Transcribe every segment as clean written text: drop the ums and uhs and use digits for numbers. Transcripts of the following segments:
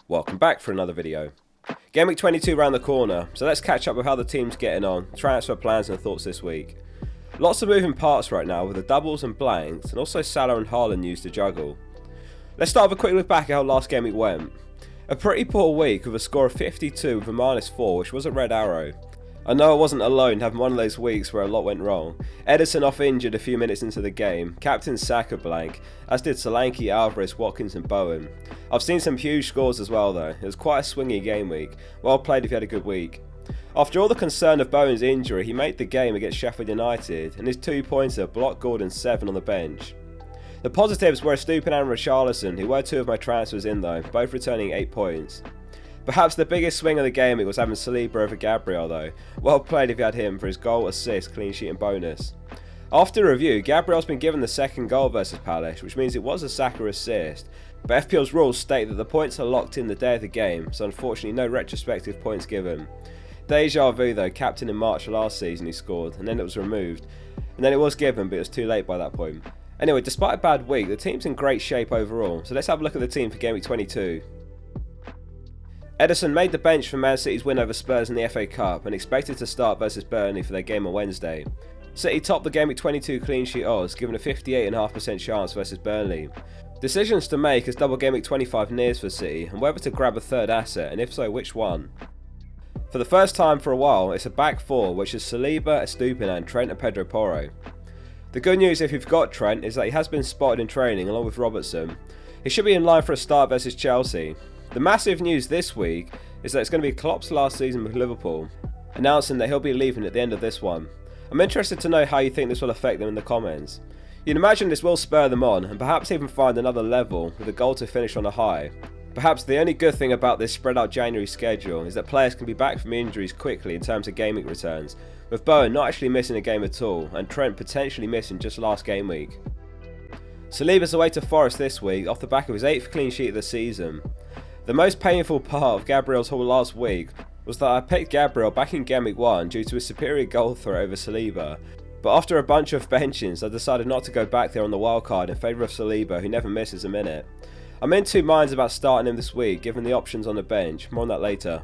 Welcome back for another video. Gameweek 22 round the corner, so let's catch up with how the team's getting on, transfer plans and thoughts this week. Lots of moving parts right now with the doubles and blanks, and also Salah and Haaland used to juggle. Let's start with a quick look back at how last game week went. A pretty poor week with a score of 52 with a -4, which was a red arrow. I know I wasn't alone having one of those weeks where a lot went wrong. Ederson off injured a few minutes into the game, captain Saka blank, as did Solanke, Alvarez, Watkins and Bowen. I've seen some huge scores as well though. It was quite a swingy game week. Well played if you had a good week. After all the concern of Bowen's injury, he made the game against Sheffield United, and his 2-pointer blocked Gordon's 7 on the bench. The positives were Estupiñán and Richarlison, who were 2 of my transfers in though, both returning 8 points. Perhaps the biggest swing of the game was having Saliba over Gabriel though. Well played if you had him for his goal, assist, clean sheet and bonus. After review, Gabriel's been given the second goal versus Palace, which means it was a Saka assist, but FPL's rules state that the points are locked in the day of the game, so unfortunately no retrospective points given. Deja vu though, captain in March last season he scored, and then it was removed, and then it was given but it was too late by that point. Anyway, despite a bad week, the team's in great shape overall, so let's have a look at the team for Gameweek 22. Ederson made the bench for Man City's win over Spurs in the FA Cup and expected to start versus Burnley for their game on Wednesday. City topped the Gameweek 22 clean sheet odds, given a 58.5% chance versus Burnley. Decisions to make as double Gameweek 25 nears for City and whether to grab a third asset, and if so, which one. For the first time for a while, it's a back four which is Saliba, Estupiñán, Trent and Pedro Porro. The good news if you've got Trent is that he has been spotted in training along with Robertson. He should be in line for a start versus Chelsea. The massive news this week is that it's going to be Klopp's last season with Liverpool, announcing that he'll be leaving at the end of this one. I'm interested to know how you think this will affect them in the comments. You'd imagine this will spur them on and perhaps even find another level with a goal to finish on a high. Perhaps the only good thing about this spread out January schedule is that players can be back from injuries quickly in terms of game week returns, with Bowen not actually missing a game at all and Trent potentially missing just last game week. Saliba's away to Forest this week off the back of his 8th clean sheet of the season. The most painful part of Gabriel's haul last week was that I picked Gabriel back in Game Week 1 due to his superior goal threat over Saliba, but after a bunch of benchings I decided not to go back there on the wildcard in favour of Saliba, who never misses a minute. I'm in two minds about starting him this week given the options on the bench, more on that later.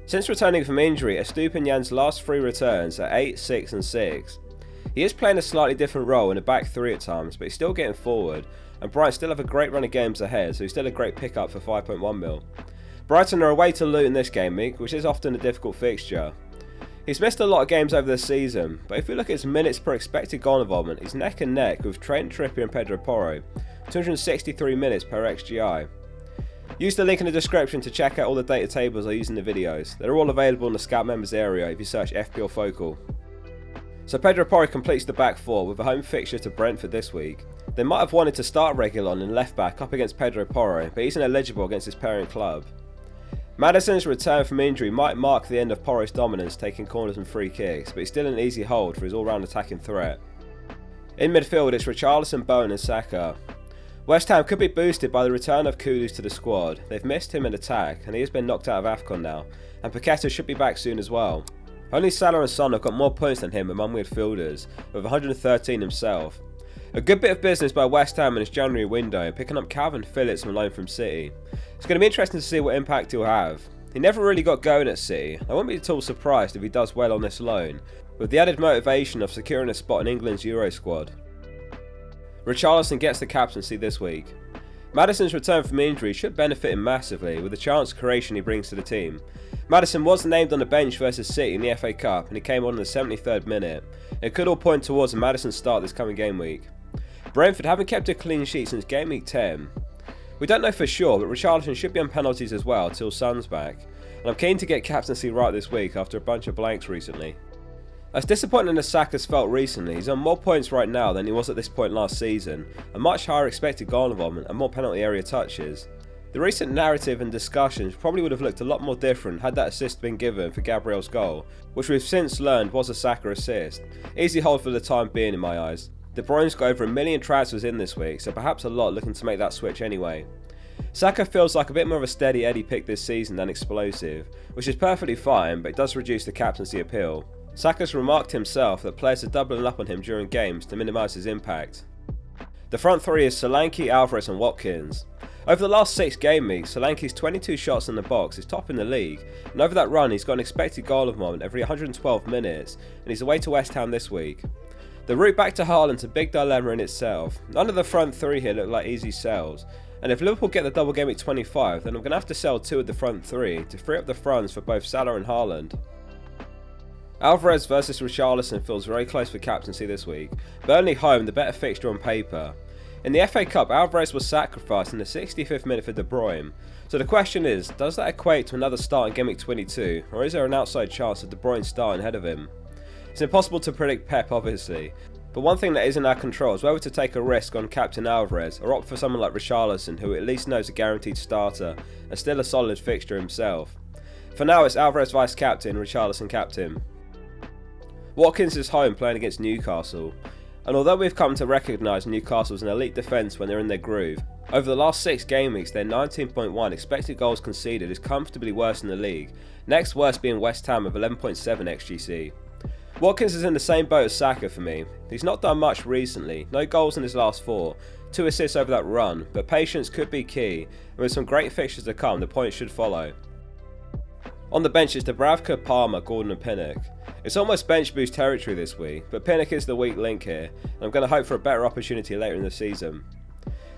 Since returning from injury, Estupiñán's last 3 returns are 8, 6 and 6. He is playing a slightly different role in a back 3 at times, but he's still getting forward, and Brighton still have a great run of games ahead, so he's still a great pickup for 5.1 mil. Brighton are away to Luton this game week, which is often a difficult fixture. He's missed a lot of games over the season, but if we look at his minutes per expected goal involvement, he's neck and neck with Trent, Trippier and Pedro Porro, 263 minutes per XGI. Use the link in the description to check out all the data tables I use in the videos. They're all available in the Scout Members area if you search fplfocal. So Pedro Porro completes the back 4 with a home fixture to Brentford this week. They might have wanted to start Reguilón in left back up against Pedro Porro, but he's ineligible against his parent club. Maddison's return from injury might mark the end of Porro's dominance taking corners and free kicks, but he's still an easy hold for his all-round attacking threat. In midfield it's Richarlison, Bowen and Saka. West Ham could be boosted by the return of Kudus to the squad. They've missed him in attack and he has been knocked out of AFCON now, and Paqueta should be back soon as well. Only Salah and Son have got more points than him among midfielders, with 113 himself. A good bit of business by West Ham in its January window, picking up Calvin Phillips on loan from City. It's going to be interesting to see what impact he'll have. He never really got going at City. I won't be at all surprised if he does well on this loan, with the added motivation of securing a spot in England's Euro squad. Richarlison gets the captaincy this week. Maddison's return from injury should benefit him massively with the chance creation he brings to the team. Maddison was named on the bench versus City in the FA Cup and he came on in the 73rd minute. It could all point towards a Maddison start this coming game week. Brentford haven't kept a clean sheet since game week 10. We don't know for sure, but Richarlison should be on penalties as well till Son's back, and I'm keen to get captaincy right this week after a bunch of blanks recently. As disappointing as Saka's felt recently, he's on more points right now than he was at this point last season, a much higher expected goal involvement and more penalty area touches. The recent narrative and discussions probably would have looked a lot more different had that assist been given for Gabriel's goal, which we've since learned was a Saka assist. Easy hold for the time being in my eyes. De Bruyne's got over 1 million transfers in this week, so perhaps a lot looking to make that switch anyway. Saka feels like a bit more of a steady Eddie pick this season than explosive, which is perfectly fine, but it does reduce the captaincy appeal. Saka's remarked himself that players are doubling up on him during games to minimise his impact. The front three is Solanke, Alvarez and Watkins. Over the last 6 game weeks, Solanke's 22 shots in the box is top in the league, and over that run he's got an expected goal of more every 112 minutes, and he's away to West Ham this week. The route back to Haaland's a big dilemma in itself. None of the front 3 here look like easy sells, and if Liverpool get the double game week 25, then I'm going to have to sell 2 of the front 3 to free up the fronts for both Salah and Haaland. Alvarez versus Richarlison feels very close for captaincy this week. Burnley home, the better fixture on paper. In the FA Cup, Alvarez was sacrificed in the 65th minute for De Bruyne. So the question is, does that equate to another start in Game Week 22, or is there an outside chance of De Bruyne starting ahead of him? It's impossible to predict Pep, obviously, but one thing that is in our control is whether to take a risk on Captain Alvarez or opt for someone like Richarlison, who at least knows a guaranteed starter and still a solid fixture himself. For now, it's Alvarez vice-captain, Richarlison captain. Watkins is home playing against Newcastle. And although we've come to recognise Newcastle's an elite defence when they're in their groove, over the last 6 game weeks their 19.1 expected goals conceded is comfortably worse in the league, next worst being West Ham with 11.7 XGC. Watkins is in the same boat as Saka for me. He's not done much recently, no goals in his last 4, 2 assists over that run, but patience could be key, and with some great fixtures to come the points should follow. On the bench is Dubravka, Palmer, Gordon and Pinnock. It's almost bench boost territory this week, but Pinnock is the weak link here, and I'm going to hope for a better opportunity later in the season.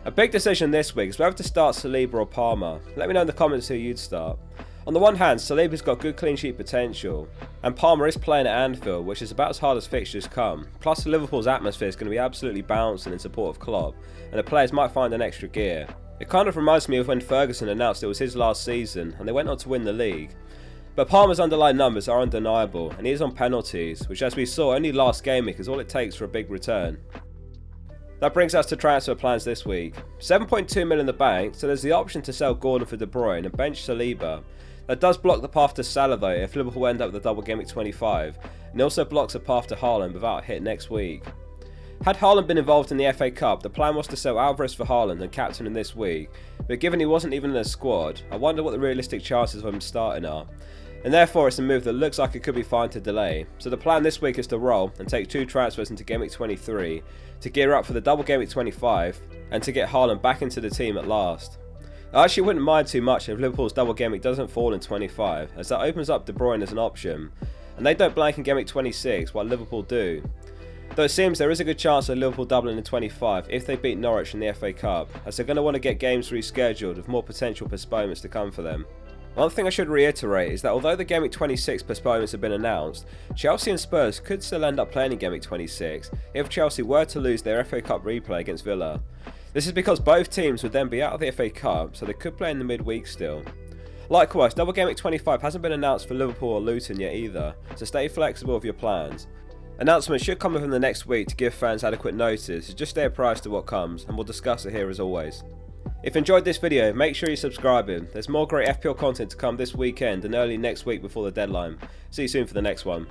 A big decision this week is whether to start Saliba or Palmer. Let me know in the comments who you'd start. On the one hand, Saliba's got good clean sheet potential, and Palmer is playing at Anfield, which is about as hard as fixtures come, plus Liverpool's atmosphere is going to be absolutely bouncing in support of Klopp, and the players might find an extra gear. It kind of reminds me of when Ferguson announced it was his last season, and they went on to win the league. But Palmer's underlying numbers are undeniable, and he is on penalties, which as we saw only last game week is all it takes for a big return. That brings us to transfer plans this week. 7.2 mil in the bank, so there's the option to sell Gordon for De Bruyne and bench Saliba. That does block the path to Salah though if Liverpool end up with a double game week 25, and it also blocks a path to Haaland without a hit next week. Had Haaland been involved in the FA Cup, the plan was to sell Alvarez for Haaland and captain him this week, but given he wasn't even in the squad, I wonder what the realistic chances of him starting are. And therefore it's a move that looks like it could be fine to delay. So the plan this week is to roll and take 2 transfers into Game Week 23 to gear up for the double Game Week 25 and to get Haaland back into the team at last. I actually wouldn't mind too much if Liverpool's double Game Week doesn't fall in 25, as that opens up De Bruyne as an option, and they don't blank in Game Week 26 while Liverpool do. Though it seems there is a good chance of Liverpool doubling in 25 if they beat Norwich in the FA Cup, as they're going to want to get games rescheduled with more potential postponements to come for them. One thing I should reiterate is that although the Game Week 26 postponements have been announced, Chelsea and Spurs could still end up playing in Game Week 26 if Chelsea were to lose their FA Cup replay against Villa. This is because both teams would then be out of the FA Cup, so they could play in the midweek still. Likewise, double Game Week 25 hasn't been announced for Liverpool or Luton yet either, so stay flexible with your plans. Announcements should come within the next week to give fans adequate notice, so just stay apprised of what comes, and we'll discuss it here as always. If you enjoyed this video, make sure you're subscribing. There's more great FPL content to come this weekend and early next week before the deadline. See you soon for the next one.